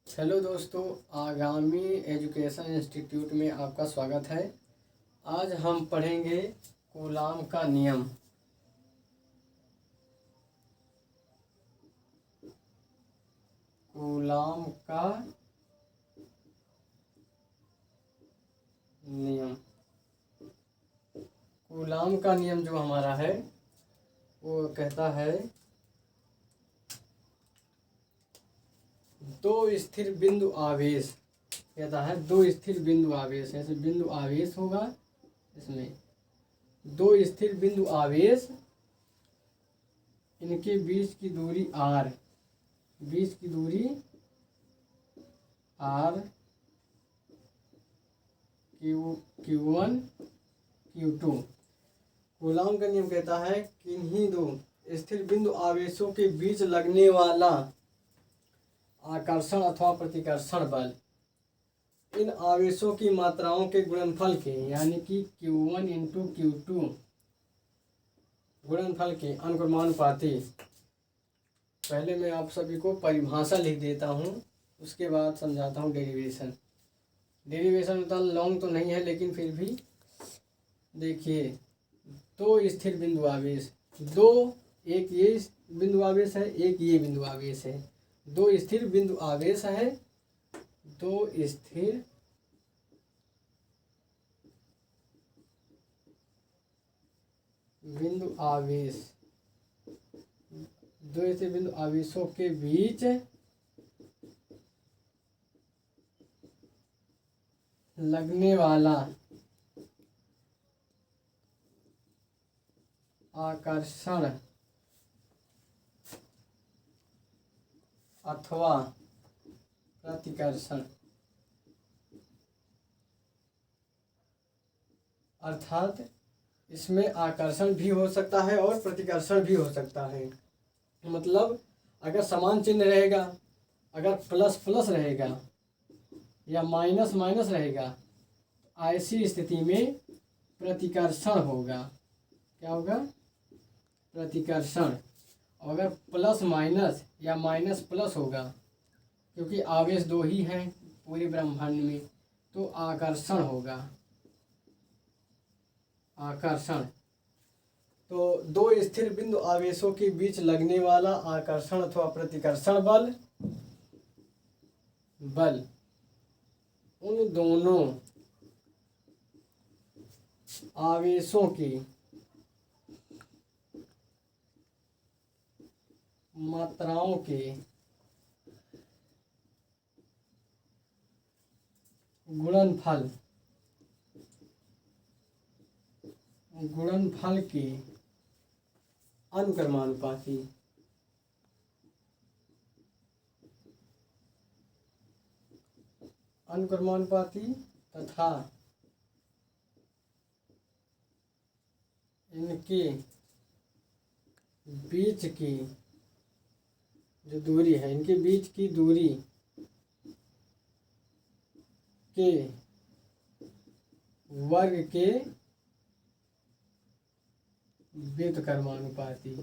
Hello दोस्तों, आगामी education institute में आपका स्वागत है। आज हम पढ़ेंगे कूलाम का नियम। कूलाम का नियम। कूलाम का नियम जो हमारा है वो कहता है दो स्थिर बिंदु आवेश। कहता है दो स्थिर बिंदु आवेश, ऐसे बिंदु आवेश होगा। इसमें दो स्थिर बिंदु आवेश, इनके बीच की दूरी r, बीच की दूरी r, Q1 Q2। कूलाम का नियम कहता है किन्हीं दो स्थिर बिंदु आवेशों के बीच लगने वाला आकर्षण अथवा प्रतिकर्षण बल इन आवेशों की मात्राओं के गुणनफल के, यानी कि Q1 इंटू Q2 गुणनफल के अनुक्रमानुपाती। पहले मैं आप सभी को परिभाषा लिख देता हूँ, उसके बाद समझाता हूँ डेरिवेशन। डेरिवेशन उतना लॉन्ग तो नहीं है, लेकिन फिर भी देखिए, दो स्थिर बिंदु आवेश, दो, एक ये बिंदु आवेश है, एक ये बिंदु आवेश है। दो स्थिर बिंदु आवेश है, दो स्थिर बिंदु आवेश, दो स्थिर बिंदु आवेशों के बीच लगने वाला आकर्षण अथवा प्रतिकर्षण, अर्थात इसमें आकर्षण भी हो सकता है और प्रतिकर्षण भी हो सकता है। मतलब अगर समान चिन्ह रहेगा, अगर प्लस प्लस रहेगा या माइनस माइनस रहेगा, ऐसी स्थिति में प्रतिकर्षण होगा। क्या होगा? प्रतिकर्षण। अगर प्लस माइनस या माइनस प्लस होगा, क्योंकि आवेश दो ही हैं पूरे ब्रह्मांड में, तो आकर्षण होगा। आकर्षण तो दो स्थिर बिंदु आवेशों के बीच लगने वाला आकर्षण अथवा प्रतिकर्षण बल उन दोनों आवेशों की मात्राओं के गुणनफल के अनुक्रमानुपाती। अनुक्रमानुपाती तथा इनके बीच की जो दूरी है, इनके बीच की दूरी के वर्ग के व्युत्क्रमानुपाती।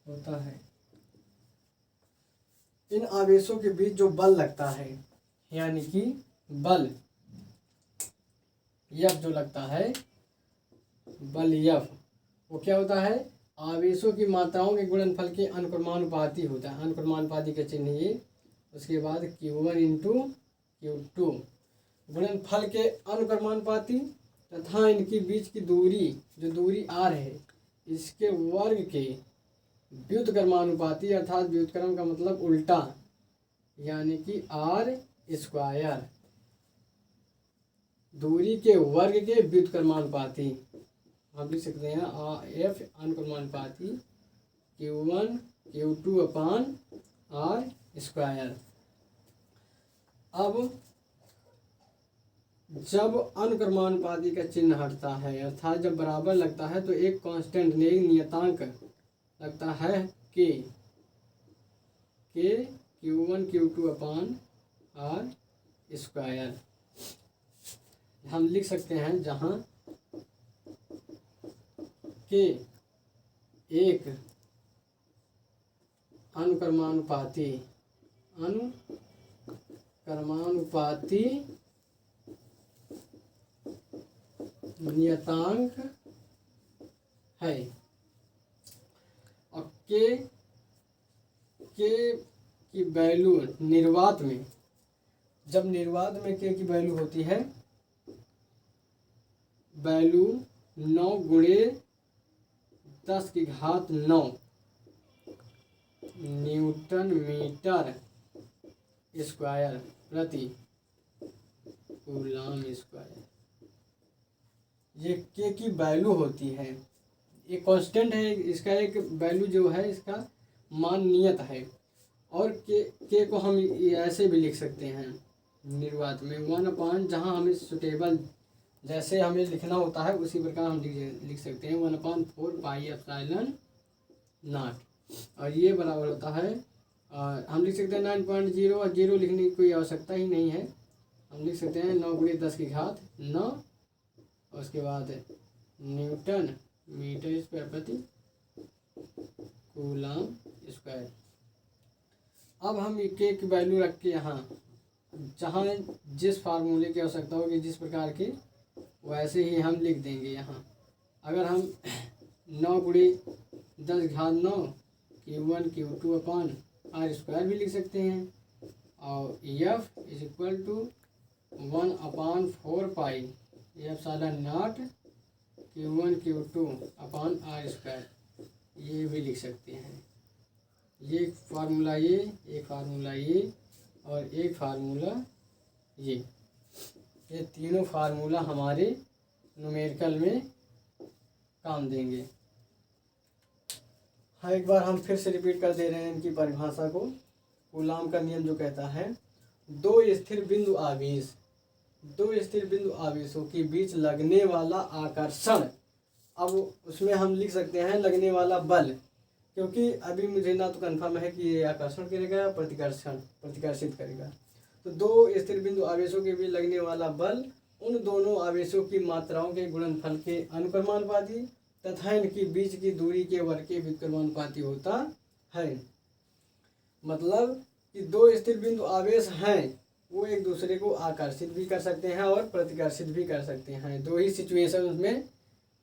होता है इन आवेशों के बीच जो बल लगता है, यानी कि बल यफ जो लगता है, बल यफ, वो क्या होता है? आवेशों की मात्राओं के गुणनफल के अनुक्रमानुपाती होता है। अनुक्रमानुपाती का चिन्ह ये, उसके बाद Q1 इंटू Q2 गुणनफल के अनुक्रमानुपाती तथा इनके बीच की दूरी, जो दूरी r है, इसके वर्ग के व्युत्क्रमानुपाती। अर्थात व्युत्क्रम का मतलब उल्टा, यानी कि r², दूरी के वर्ग के व्युत्क्रमानुपाती। हम लिख सकते हैं F अनुक्रमानुपाती Q1 Q2 अपान r²। अब जब अनुक्रमानुपाती का चिन्ह हटता है, अर्थात जब बराबर लगता है, तो एक कांस्टेंट, एक नियतांक लगता है के Q1 Q2 अपान r²। हम लिख सकते हैं जहाँ के एक अनुक्रमानुपाती नियतांक है। और के की वैल्यू निर्वात में, जब निर्वात में के की वैल्यू होती है, वैल्यू 9 गुणे 10⁹ न्यूटन मीटर स्क्वायर प्रति कूलम स्क्वायर, ये के की वैल्यू होती है। ये कांस्टेंट है, इसका एक वैल्यू जो है, इसका मान नियत है। और के को हम ऐसे भी लिख सकते हैं निर्वात में 1/, जहाँ हमें सुटेबल जैसे हमें लिखना होता है उसी प्रकार हम लिख सकते हैं 1/4 पाई एप्सिलॉन नॉट। और ये बराबर होता है, हम लिख सकते हैं 9.0, और 0 लिखने की कोई आवश्यकता ही नहीं है। हम लिख सकते हैं 9 गुणे 10⁹ और उसके बाद न्यूटन मीटर स्क्वायर प्रति कूलम स्क्वायर। अब हम के की वैल्यू रख के यहाँ जहाँ जिस फार्मूले की आवश्यकता होगी, जिस प्रकार की, वैसे ही हम लिख देंगे। यहाँ अगर हम 9 गुणे 10⁹ Q1 Q2 अपॉन R² भी लिख सकते हैं, और F = 1/4 pi epsilon not Q1 Q2 upon R², ये भी लिख सकते हैं। ये फार्मूला, एक फार्मूला ये, और एक फार्मूला ये तीनों फार्मूला हमारे न्यूमेरिकल में काम देंगे। हाँ, एक बार हम फिर से रिपीट कर दे रहे हैं इनकी परिभाषा को। कूलाम का नियम जो कहता है, दो स्थिर बिंदु आवेशों के बीच लगने वाला आकर्षण। अब उसमें हम लिख सकते हैं लगने वाला बल, क्योंकि अभी मुझे ना तो कंफर्म है कि ये आकर्षण करेगा या प्रतिकर्षित करेगा। तो दो स्थिर बिंदु आवेशों के बीच लगने वाला बल उन दोनों आवेशों की मात्राओं के गुणनफल के अनुक्रमानुपाती तथा इनकी बीच की दूरी के वर्ग के व्युत्क्रमानुपाती होता है। मतलब कि दो स्थिर बिंदु आवेश हैं, वो एक दूसरे को आकर्षित भी कर सकते हैं और प्रतिकर्षित भी कर सकते हैं। दो ही सिचुएशन उसमें,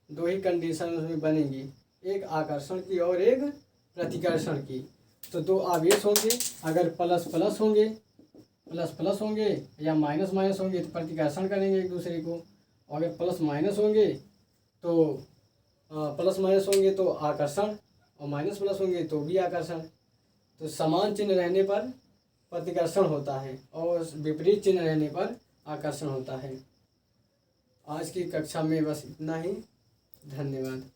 दो ही कंडीशन उसमें बनेंगी, एक आकर्षण की और एक प्रतिकर्षण की। तो दो आवेश होंगे, अगर प्लस प्लस होंगे या माइनस होंगे तो प्रतिकर्षण करेंगे एक दूसरे को, और अगर प्लस माइनस होंगे तो आकर्षण, और माइनस प्लस होंगे तो भी आकर्षण। तो समान चिन्ह रहने पर प्रतिकर्षण होता है और विपरीत चिन्ह रहने पर आकर्षण होता है। आज की कक्षा में बस इतना ही। धन्यवाद।